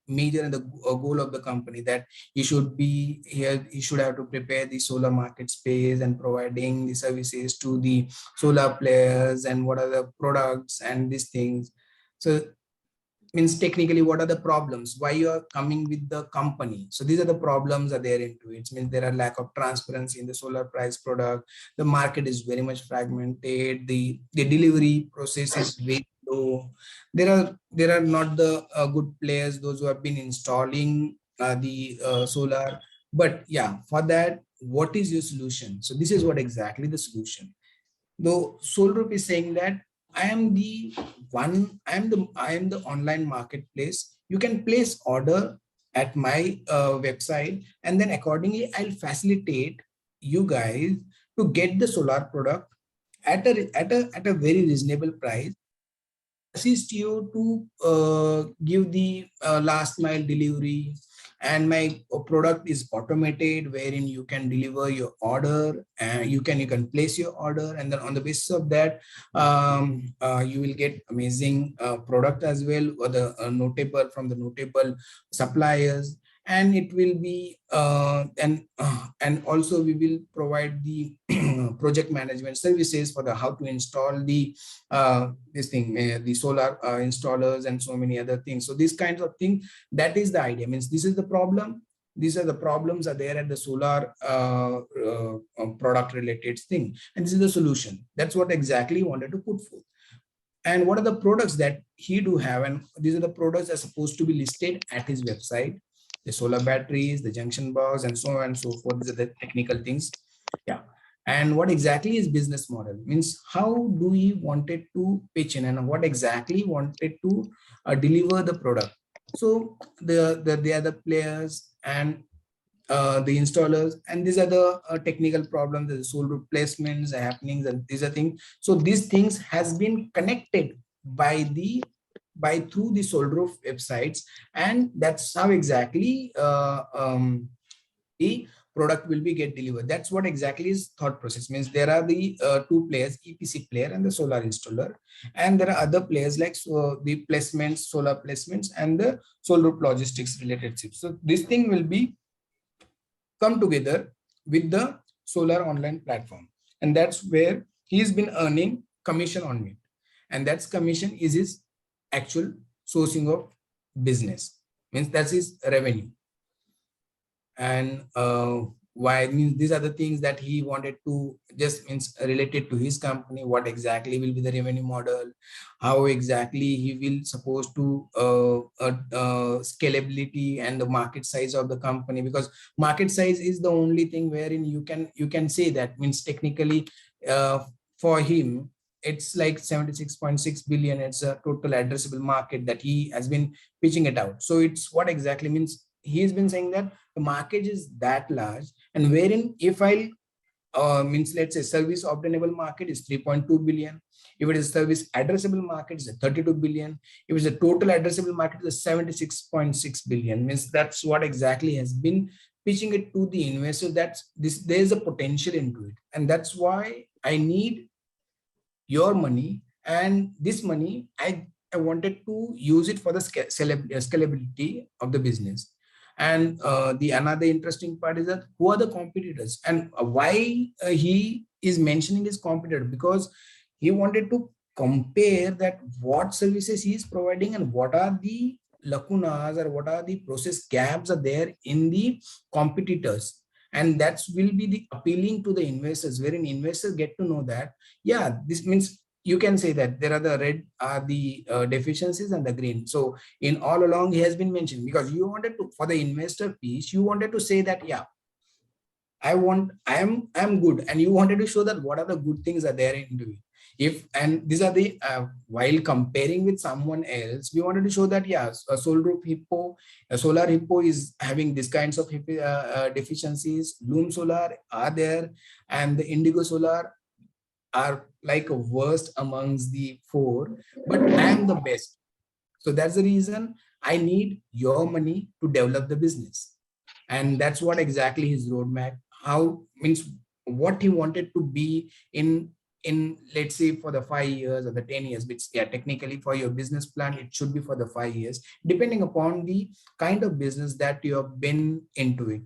major and the goal of the company, that he should be here, he should have to prepare the solar market space and providing the services to the solar players, and what are the products and these things. So means technically what are the problems, why you are coming with the company. So these are the problems are there into it. It means there are lack of transparency in the solar price product, the market is very much fragmented, the delivery process is very low, there are not the good players, those who have been installing the solar. But yeah, for that, what is your solution? So this is what exactly the solution. Though Solrup is saying that I am the online marketplace. You can place order at my website, and then accordingly I'll facilitate you guys to get the solar product at a very reasonable price. I'll assist you to give the last mile delivery, and my product is automated, wherein you can deliver your order and you can place your order, and then on the basis of that, you will get amazing product as well, or the notable from the notable suppliers. And it will be and also we will provide the project management services for the how to install the the solar installers and so many other things. So these kinds of things, that is the idea. Means this is the problem, these are the problems are there at the solar product related thing, and this is the solution. That's what exactly he wanted to put forth. And what are the products that he do have, and these are the products that are supposed to be listed at his website: the solar batteries, the junction box, and so on and so forth. These are the technical things. Yeah. And what exactly is business model, means how do he wanted to pitch in, and what exactly wanted to deliver the product. So the other players and the installers, and these are the technical problems, the solar replacements happenings, and these are things. So these things has been connected by through the solar websites, and that's how exactly the product will be get delivered. That's what exactly is thought process. Means there are the two players, EPC player and the solar installer, and there are other players like the placements, solar placements, and the solar logistics related chips. So this thing will be come together with the solar online platform, and that's where he's been earning commission on it, and that's commission is his actual sourcing of business. Means that's his revenue. And why, means these are the things that he wanted to just means related to his company, what exactly will be the revenue model, how exactly he will supposed to scalability and the market size of the company, because market size is the only thing wherein you can say that. Means technically uh, for him it's like 76.6 billion. It's a total addressable market that he has been pitching it out. So it's what exactly means he has been saying that the market is that large, and wherein if I means let's say service obtainable market is 3.2 billion, if it is service addressable market is 32 billion, if it's a total addressable market is 76.6 billion. Means that's what exactly has been pitching it to the investor, that's this, there's a potential into it, and that's why I need your money, and this money I wanted to use it for the scalability of the business. And the another interesting part is that who are the competitors, and why he is mentioning his competitor, because he wanted to compare that what services he is providing and what are the lacunas or what are the process gaps are there in the competitors. And that will be the appealing to the investors, wherein investors get to know that yeah, this means you can say that there are the red are the deficiencies and the green. So in all along he has been mentioned, because you wanted to, for the investor piece, you wanted to say that, yeah, I'm good, and you wanted to show that what are the good things are there in doing. If, and these are the while comparing with someone else, we wanted to show that, yeah, a solar hippo is having these kinds of deficiencies. Loom solar are there, and the indigo solar are like a worst amongst the four, but I am the best. So that's the reason I need your money to develop the business. And that's what exactly his roadmap, how means what he wanted to be in let's say for the 5 years or the 10 years, which, yeah, technically for your business plan, it should be for the 5 years, depending upon the kind of business that you have been into it.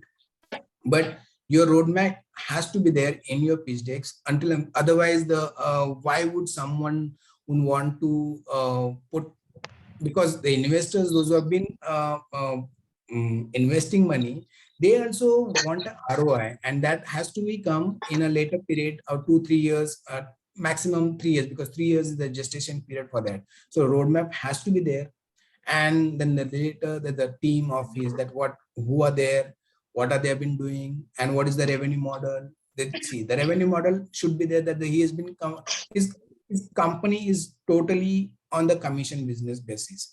But your roadmap has to be there in your pitch decks, until otherwise the why would someone would want to put, because the investors, those who have been investing money, they also want a ROI, and that has to become in a later period of 2 3 years, maximum 3 years, because 3 years is the gestation period for that. So roadmap has to be there, and then the later the team of his, that what, who are there, what are they have been doing, and what is the revenue model. Let's see, the revenue model should be there, that he has been his company is totally on the commission business basis.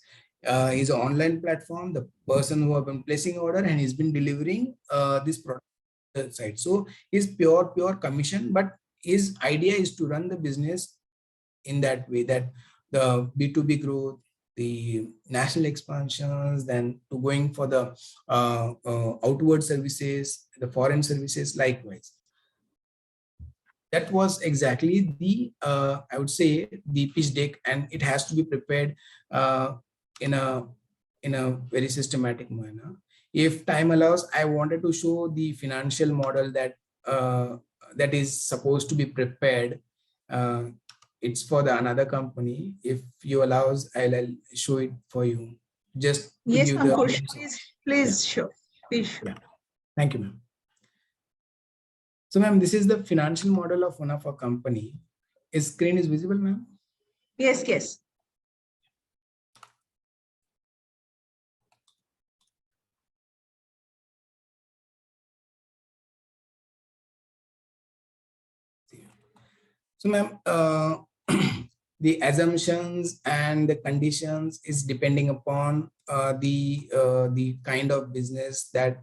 He's an online platform, the person who have been placing order, and he's been delivering this product side. So he's pure commission, but his idea is to run the business in that way, that the B2B growth, the national expansions, then to going for the outward services, the foreign services likewise. That was exactly the I would say the pitch deck, and it has to be prepared uh, in a very systematic manner. If time allows, I wanted to show the financial model that that is supposed to be prepared. uh, it's for the another company. If you allows, I'll show it for you, just to Yes, give the Ankush, yeah, please show. Please show. yeah. Thank you, ma'am. So, ma'am, this is the financial model of one of our company. Is screen is visible, ma'am? Yes, yes. So, ma'am, the assumptions and the conditions is depending upon the kind of business that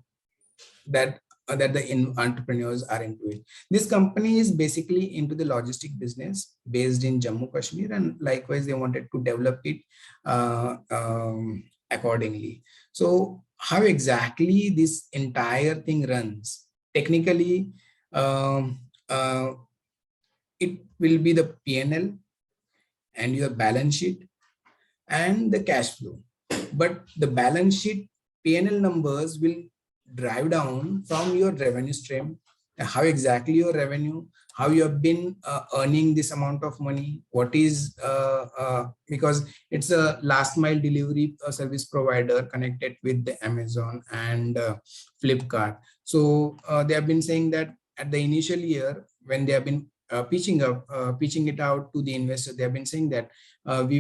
that the entrepreneurs are into it. This company is basically into the logistic business based in Jammu Kashmir, and likewise they wanted to develop it accordingly. So how exactly this entire thing runs technically? um, uh, it will be the P&L and your balance sheet and the cash flow. But the balance sheet P&L numbers will drive down from your revenue stream, how exactly your revenue, how you have been earning this amount of money, what is because it's a last mile delivery service provider connected with the Amazon and Flipkart. So they have been saying that at the initial year, when they have been pitching it out to the investor, they have been saying that we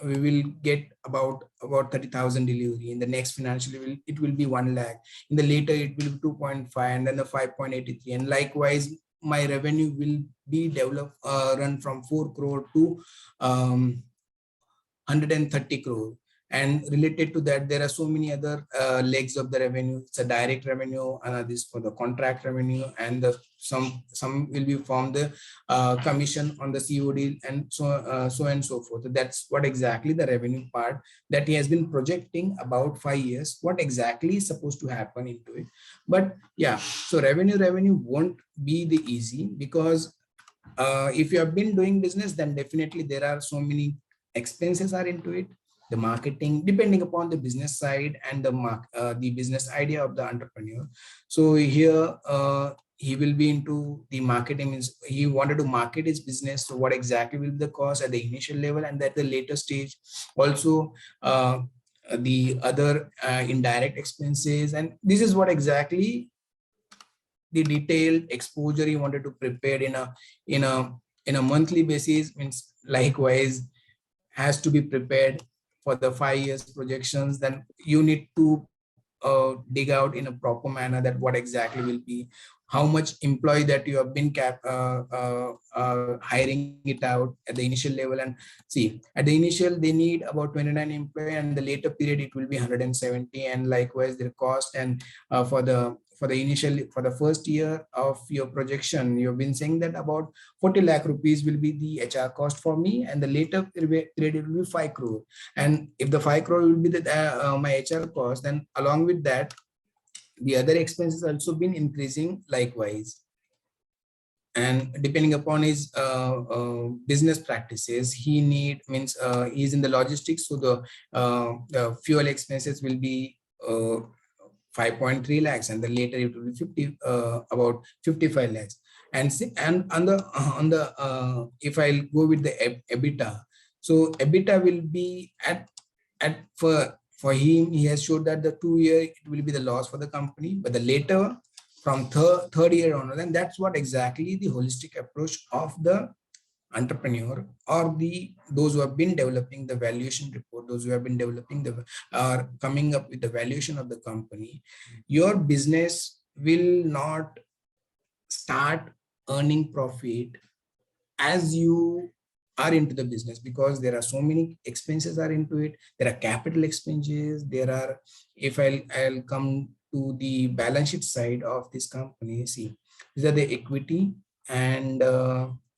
will get about 30,000 delivery in the next financial year. It will be 1 lakh. In the later, it will be 2.5, and then the 5.83. And likewise, my revenue will be developed, run from 4 crore to 130 crore. And related to that, there are so many other legs of the revenue. It's a direct revenue, this for the contract revenue, and the some will be from the commission on the COD, and so and so forth. So that's what exactly the revenue part that he has been projecting about 5 years. What exactly is supposed to happen into it? But yeah, so revenue won't be the easy, because if you have been doing business, then definitely there are so many expenses are into it, the marketing, depending upon the business side and the business idea of the entrepreneur. So here he will be into the marketing. Is he wanted to market his business, so what exactly will be the cost at the initial level, and at the later stage also the other indirect expenses. And this is what exactly the detailed exposure he wanted to prepare in a in a monthly basis, means likewise has to be prepared for the 5 years projections. Then you need to dig out in a proper manner that what exactly will be, how much employee that you have been hiring it out at the initial level. And see, at the initial they need about 29 employee, and the later period it will be 170, and likewise their cost. And for the initial, for the first year of your projection, you've been saying that about 40 lakh rupees will be the HR cost for me, and the later period it will be 5 crore. And if the 5 crore will be my HR cost, then along with that, the other expenses also been increasing likewise. And depending upon his business practices, he need, means he's in the logistics, so the fuel expenses will be 5.3 lakhs, and the later it will be 50 about 55 lakhs. And and on the if I'll go with the EBITDA, so EBITDA will be at for him, he has showed that the 2 year it will be the loss for the company, but the later from third year on, then that's what exactly the holistic approach of the entrepreneur, or the those who have been developing the valuation report, those who have been developing the are coming up with the valuation of the company. Your business will not start earning profit as you are into the business, because there are so many expenses are into it. There are capital expenses, there are, if I'll come to the balance sheet side of this company, see, these are the equity, and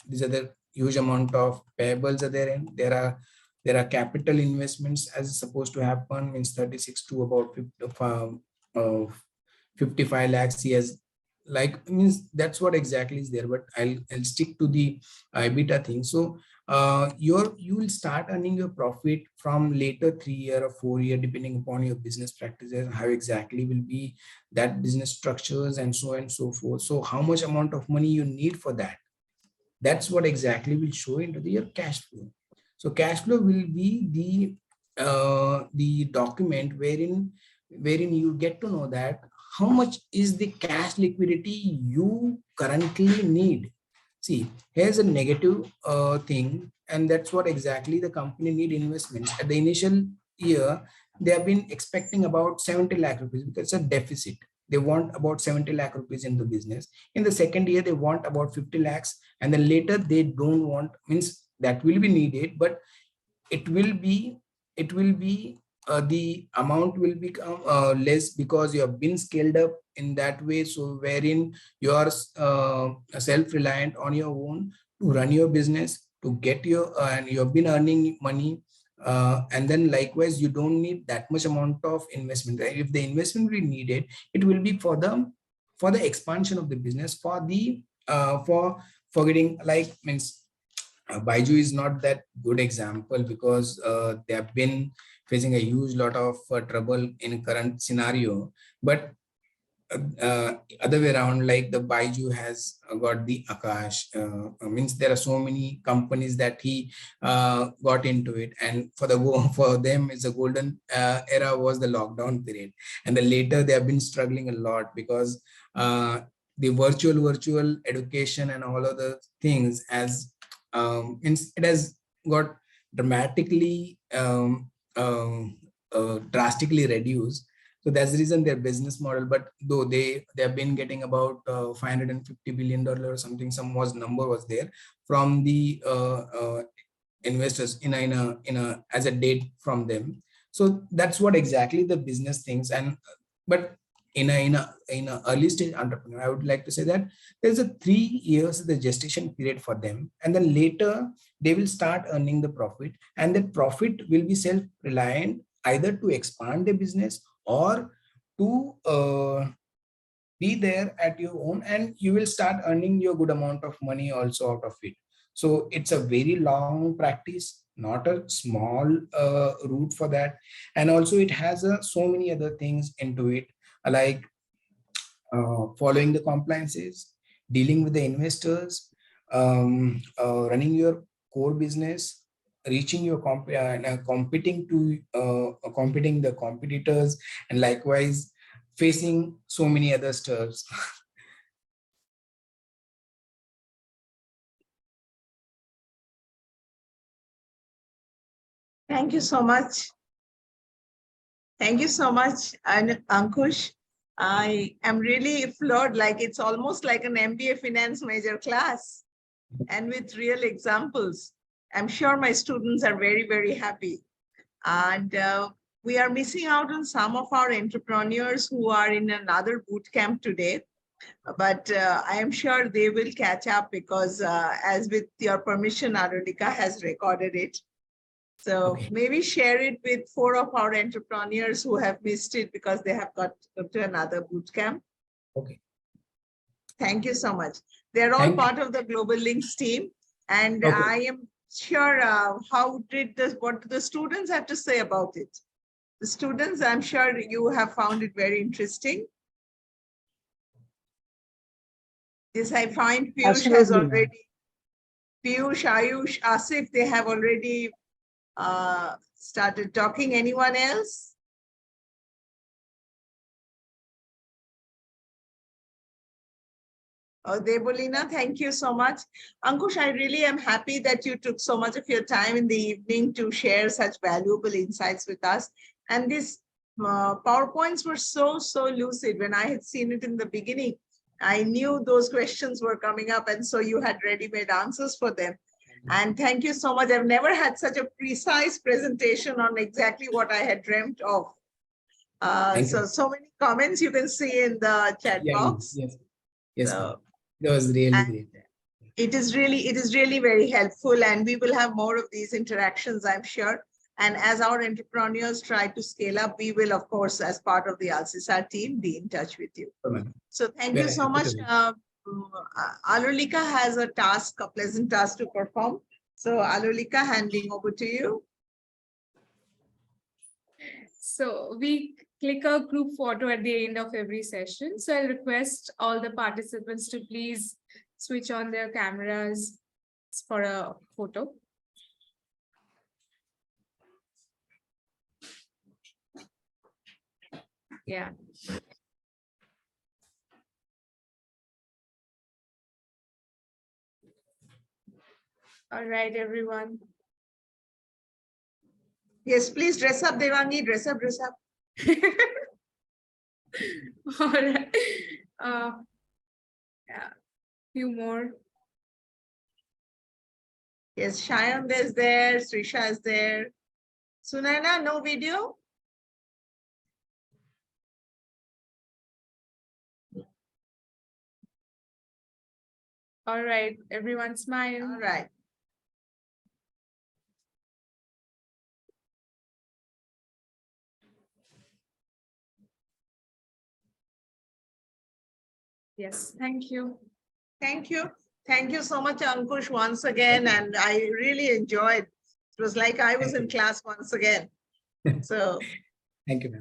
these are the huge amount of payables are there, and there are capital investments as supposed to happen, means 36 to about 55 lakhs. He has, like, means that's what exactly is there. But I'll stick to the EBITDA thing. So you will start earning your profit from later 3 year or 4 year, depending upon your business practices, how exactly will be that business structures, and so on and so forth. So how much amount of money you need for that, that's what exactly will show into your cash flow. So cash flow will be the document wherein you get to know that how much is the cash liquidity you currently need. See, here's a negative thing, and that's what exactly the company need investments. At the initial year, they have been expecting about 70 lakh rupees because it's a deficit. They want about 70 lakh rupees in the business. In the second year, they want about 50 lakhs, and then later they don't want, means that will be needed, but it will be the amount will become less, because you have been scaled up in that way, so wherein you are self-reliant on your own to run your business, to get your and you have been earning money, and then likewise you don't need that much amount of investment, right? If the investment we needed, it will be for the expansion of the business, for the for getting, like, means Baiju is not that good example, because they have been facing a huge lot of trouble in current scenario. But other way around, like the Baiju has got the Akash, means there are so many companies that he got into it, and for them it's a golden era was the lockdown period, and then later they have been struggling a lot, because the virtual education and all other things as means it has got dramatically drastically reduced. So that's the reason their business model. But though they have been getting about $550 billion or something, some was number was there from the investors in a as a date from them. So that's what exactly the business things. And but in a early stage entrepreneur, I would like to say that there's a 3 years the gestation period for them, and then later they will start earning the profit, and that profit will be self-reliant either to expand the business or to be there at your own, and you will start earning your good amount of money also out of it. So it's a very long practice, not a small route for that. And also it has so many other things into it, like following the compliances, dealing with the investors, running your core business, reaching your competing to competing the competitors, and likewise facing so many other stuffs. Thank you so much. Thank you so much, Ankush. I am really floored, like it's almost like an MBA finance major class and with real examples. I'm sure my students are very, very happy. And we are missing out on some of our entrepreneurs who are in another boot camp today. But I am sure they will catch up because as with your permission, Arulika has recorded it. So Okay. maybe share it with 4 of our entrepreneurs who have missed it because they have got to another boot camp. Okay. Thank you so much. They're all Thank you. part of the Global Links team. And Okay. I am sure what do the students have to say about it? The students, I'm sure you have found it very interesting. Yes, I find Piyush has Absolutely, ma'am. already, Piyush, Ayush, Asif, they have already started talking. Anyone else? Oh, Debolina, thank you so much. Ankush, I really am happy that you took so much of your time in the evening to share such valuable insights with us. And these PowerPoints were so lucid. When I had seen it in the beginning, I knew those questions were coming up. And so you had ready-made answers for them. And thank you so much. I've never had such a precise presentation on exactly what I had dreamt of. Thank you. So many comments you can see in the chat box. Yes. Yes. So, That was really great. it is really very helpful, and we will have more of these interactions, I'm sure. And as our entrepreneurs try to scale up, we will, of course, as part of the Alcisar team, be in touch with you. So thank you so much. Alulika has a pleasant task to perform. So Alulika, handing over to you. So we click a group photo at the end of every session. So I'll request all the participants to please switch on their cameras for a photo. Yeah. All right, everyone. Yes, please dress up, Devangi. Dress up. All right. Yeah, few more. Yes, Shayan is there. Srisha is there. Sunaina, no video? All right, everyone smile. All right. Yes, thank you. Thank you. Thank you so much, Ankush, once again. And I really enjoyed. It was like I was in class once again. So Thank you, ma'am.